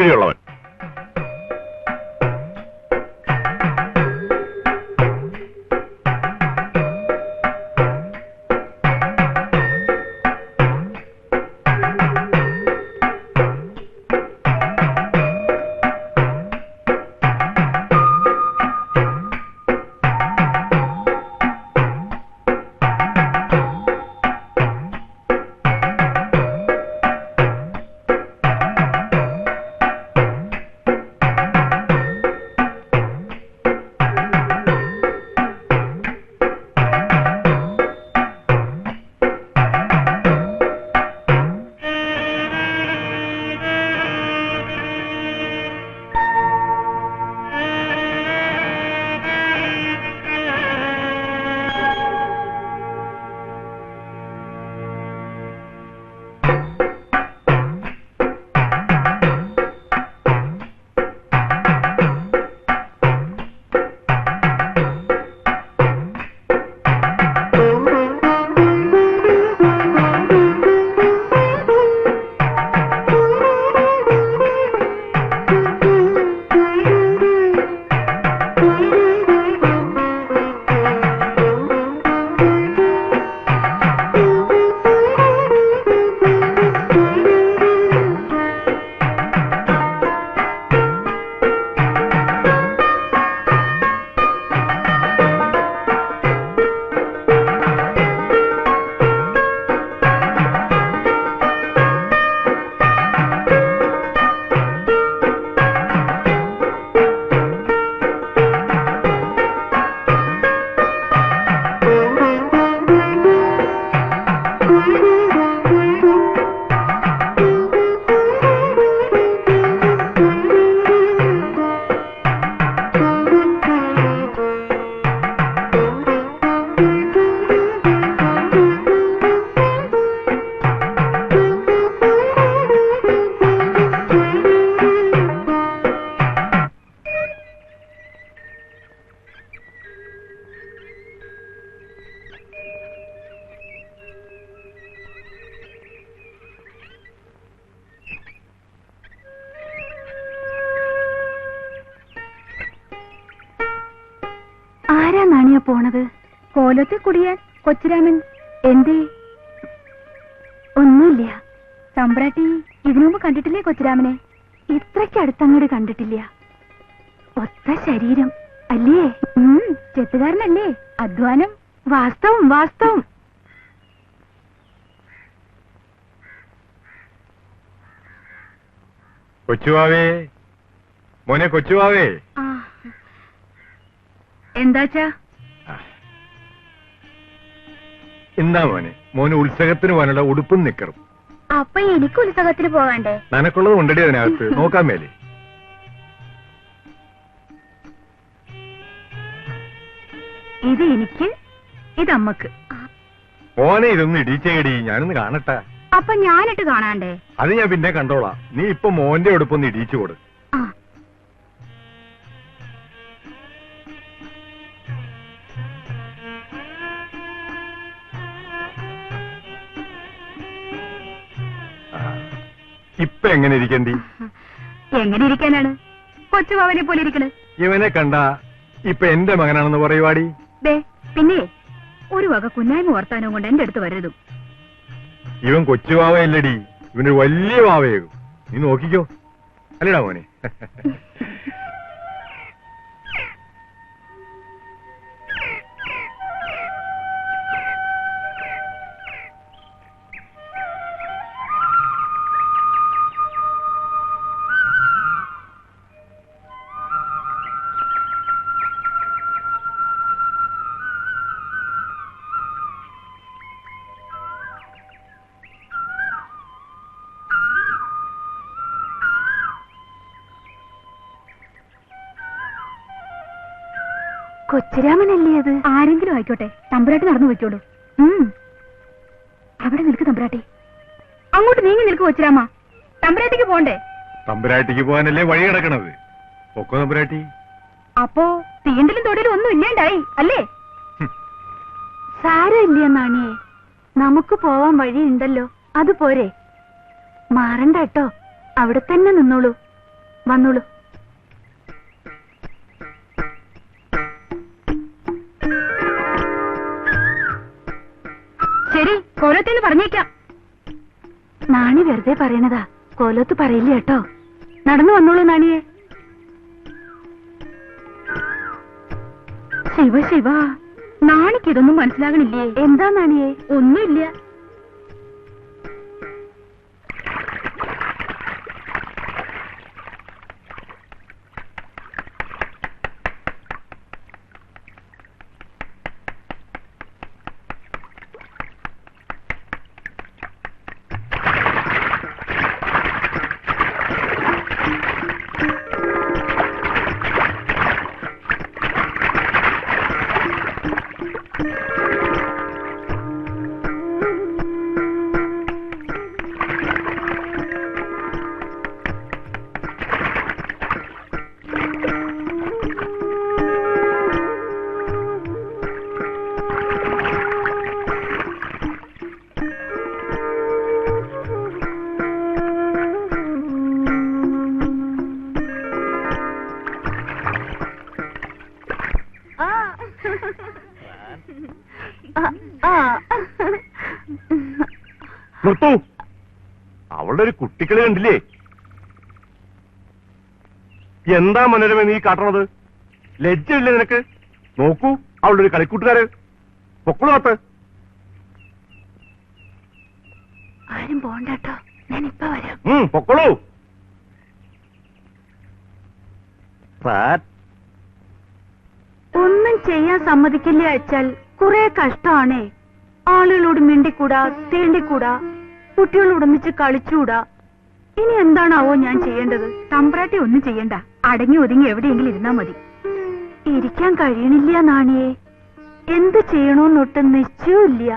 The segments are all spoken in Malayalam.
ഇടിയുള്ളവൻ. പോണത്? കോലത്തെ കുടിയാൻ കൊച്ചുരാമൻ. എന്തേ? ഒന്നുമില്ല. തമ്പ്രാട്ടി ഇതിനു മുമ്പ് കണ്ടിട്ടില്ലേ കൊച്ചുരാമനെ? ഇത്രയ്ക്ക് അടുത്തങ്ങോട്ട് കണ്ടിട്ടില്ല. ഒത്ത ശരീരം അല്ലേ? ചെത്തുകാരനല്ലേ? അധ്വാനം. വാസ്തവം വാസ്തവം. കൊച്ചുവാവേ, മോനെ കൊച്ചുവാവേ. എന്താച്ചാ? എന്താ മോനെ? മോന് ഉത്സവത്തിന് പോകാനുള്ള ഉടുപ്പും നിക്കറും. അപ്പൊ എനിക്ക് ഉത്സവത്തിന് പോകാണ്ടേ? നനക്കുള്ളത് ഉണ്ടടി അതിനകത്ത്. നോക്കാൻ മേലെ. ഇത് എനിക്ക്, ഇതമ്മക്ക്. മോനെ ഇതൊന്ന് ഇടിച്ചേടി, ഞാനൊന്ന് കാണട്ടെ. അപ്പൊ ഞാനിട്ട് കാണാണ്ടേ? അത് ഞാൻ പിന്നെ കണ്ടോളാം. നീ ഇപ്പൊ മോന്റെ ഉടുപ്പൊന്ന് ഇടിച്ചു കൊടു. ഇപ്പൊ എങ്ങനെ ഇരിക്കണ്ടി? എങ്ങനെ ഇരിക്കാനാണ്? കൊച്ചുവാവനെ പോലെ ഇരിക്കണ്. ഇവനെ കണ്ട ഇപ്പൊ എന്റെ മകനാണെന്ന് പറയുവാടി. പിന്നെ ഒരു വക കുന്നായ്മ വർത്താനവും കൊണ്ട് എന്റെ അടുത്ത് വരരുതും. ഇവൻ കൊച്ചുവാവയല്ലടി, ഇവനൊരു വലിയ വാവയാകും. നീ നോക്കിക്കോ. അല്ലടാ മോനെ? കൊച്ചുരാമനല്ലേ അത്? ആരെങ്കിലും ആയിക്കോട്ടെ, തമ്പുരാട്ടി നടന്നു വെച്ചോളൂ. അവിടെ നിൽക്ക് തമ്പുരാട്ടി. അങ്ങോട്ട് നീങ്ങി നിൽക്ക് കൊച്ചുരാമ. തമ്പുരാട്ടിക്ക് പോണ്ടേ? തമ്പുരാട്ടിക്ക് പോകാനല്ലേ വഴി കിടക്കണത്. പൊക്കോ തമ്പുരാട്ടി. അപ്പോ തീണ്ടലും തൊടിലും ഒന്നും ഇല്ലാണ്ടായി അല്ലേ? സാരമില്ല നാണിയെ, നമുക്ക് പോവാൻ വഴിയുണ്ടല്ലോ. അതുപോരെ. മാറണ്ട കേട്ടോ, അവിടെ തന്നെ നിന്നോളൂ. വന്നോളൂ. ശരി, കോലത്തേന്ന് പറഞ്ഞേക്കാം. നാണി വെറുതെ പറയണതാ, കോലത്ത് പറയില്ല കേട്ടോ. നടന്നു വന്നോളൂ നാണിയെ. ശിവ ശിവ, നാണിക്ക് ഇതൊന്നും മനസ്സിലാകണില്ലേ? എന്താ നാണിയെ? ഒന്നുമില്ല. നിർത്തൂ. അവളുടെ ഒരു കുട്ടിക്കളി കണ്ടില്ലേ? എന്താ മനോരമ നീ കാട്ടണത്? ലജ്ജയില്ലേ നിനക്ക്? നോക്കൂ, അവളുടെ ഒരു കളിക്കൂട്ടുകാര്. പൊക്കളാത്ത്. ആരും പോണ്ടോ, ഞാൻ ഇപ്പൊ വരാം. പൊക്കളൂ. ഒന്നും ചെയ്യാൻ സമ്മതിക്കില്ല അയച്ചാൽ കുറെ കഷ്ടമാണേ. ആളുകളോട് മിണ്ടിക്കൂടാ, തേണ്ടിക്കൂടാ, കുട്ടികളോടൊന്നിച്ച് കളിച്ചുകൂടാ. ഇനി എന്താണാവോ ഞാൻ ചെയ്യേണ്ടത്? തമ്പ്രാട്ടി ഒന്നും ചെയ്യണ്ട, അടങ്ങി ഒതുങ്ങി എവിടെയെങ്കിലും ഇരുന്നാ മതി. ഇരിക്കാൻ കഴിയണില്ല നാണിയെ. എന്ത് ചെയ്യണോന്നൊട്ട് നിശ്ചയമില്ല.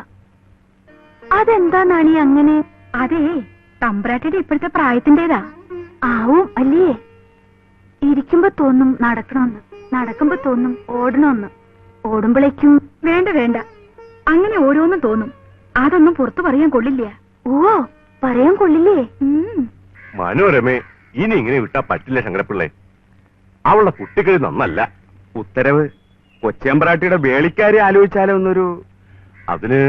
അതെന്താ നാണി അങ്ങനെ? അതേ, തമ്പ്രാട്ടിയുടെ ഇപ്പോഴത്തെ പ്രായത്തിന്റേതാ. ആവും അല്ലേ? ഇരിക്കുമ്പോ തോന്നും നടക്കണമെന്ന്, നടക്കുമ്പോ തോന്നും ഓടണമെന്ന്, ഓടുമ്പോഴേക്കും വേണ്ട വേണ്ട, അങ്ങനെ ഓരോന്നും തോന്നും. അതൊന്നും പുറത്തു പറയാൻ കൊള്ളില്ല. ഓ, പറയാൻ കൊള്ളില്ലേ? മനോരമേ, ഇനി ഇങ്ങനെ വിട്ടാ പറ്റില്ല ശങ്കരപ്പിള്ളേ. അവളുടെ കുട്ടിക്കളി നന്നല്ല. ഉത്തരവ് കൊച്ചമ്പറാട്ടിയുടെ വേളിക്കാരെ ആലോചിച്ചാലോ എന്നൊരു. അതിന്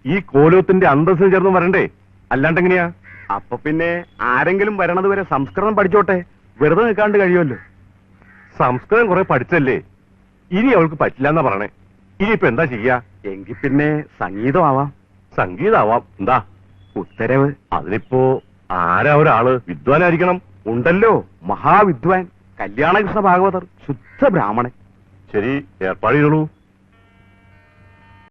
ഈ കോലോത്തിന്റെ അന്തസ്സിന് ചേർന്ന് വരണ്ടേ? അല്ലാണ്ടെങ്ങനെയാ? അപ്പൊ പിന്നെ ആരെങ്കിലും വരണത് വരെ സംസ്കൃതം പഠിച്ചോട്ടെ, വെറുതെ നിൽക്കാണ്ട് കഴിയുമല്ലോ. സംസ്കൃതം കുറെ പഠിച്ചല്ലേ, ഇനി അവൾക്ക് പറ്റില്ല എന്നാ പറയണേ. ഇനിയിപ്പോ എന്താ ചെയ്യാ? എങ്കിൽ പിന്നെ സംഗീതമാവാം. സംഗീതാവാം. എന്താ ഉത്തരവ്? അതിനിപ്പോ ആരാ ഒരാള് വിദ്വാനായിരിക്കണം? ഉണ്ടല്ലോ, മഹാവിദ്വാൻ കല്യാണകൃഷ്ണ ഭാഗവതർ, ശുദ്ധ ബ്രാഹ്മണൻ. ശരി, ഏർപ്പാട് ചെയ്തോളൂ.